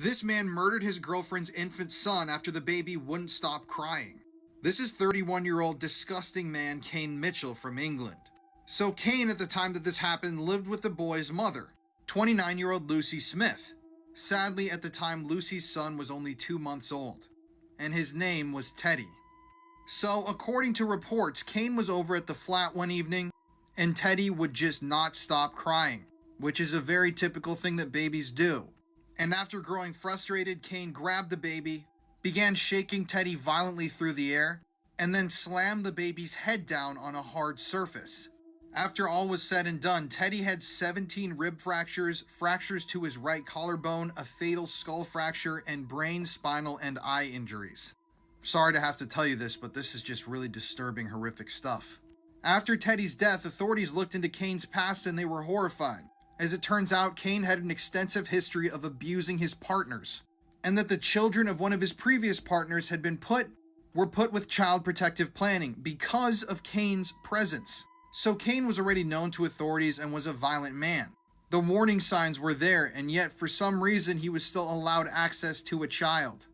This man murdered his girlfriend's infant son after the baby wouldn't stop crying. This is 31-year-old disgusting man Kane Mitchell from England. So Kane, at the time that this happened, lived with the boy's mother, 29-year-old Lucy Smith. Sadly, at the time, Lucy's son was only 2 months old, and his name was Teddy. So, according to reports, Kane was over at the flat one evening, and Teddy would just not stop crying, which is a very typical thing that babies do. And after growing frustrated, Kane grabbed the baby, began shaking Teddy violently through the air, and then slammed the baby's head down on a hard surface. After all was said and done, Teddy had 17 rib fractures, fractures to his right collarbone, a fatal skull fracture, and brain, spinal, and eye injuries. Sorry to have to tell you this, but this is just really disturbing, horrific stuff. After Teddy's death, authorities looked into Kane's past and they were horrified. As it turns out, Kane had an extensive history of abusing his partners, and that the children of one of his previous partners were put with child protective planning because of Kane's presence. So Kane was already known to authorities and was a violent man. The warning signs were there, and yet for some reason he was still allowed access to a child.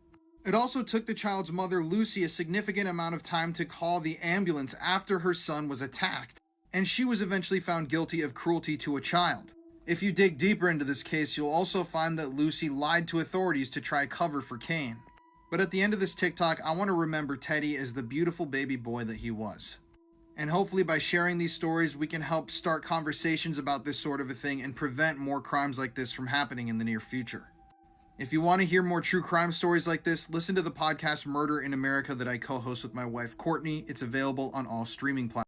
It also took the child's mother, Lucy, a significant amount of time to call the ambulance after her son was attacked, and she was eventually found guilty of cruelty to a child. If you dig deeper into this case, you'll also find that Lucy lied to authorities to try cover for Kane. But at the end of this TikTok, I want to remember Teddy as the beautiful baby boy that he was. And hopefully by sharing these stories, we can help start conversations about this sort of a thing and prevent more crimes like this from happening in the near future. If you want to hear more true crime stories like this, listen to the podcast Murder in America that I co-host with my wife Courtney. It's available on all streaming platforms.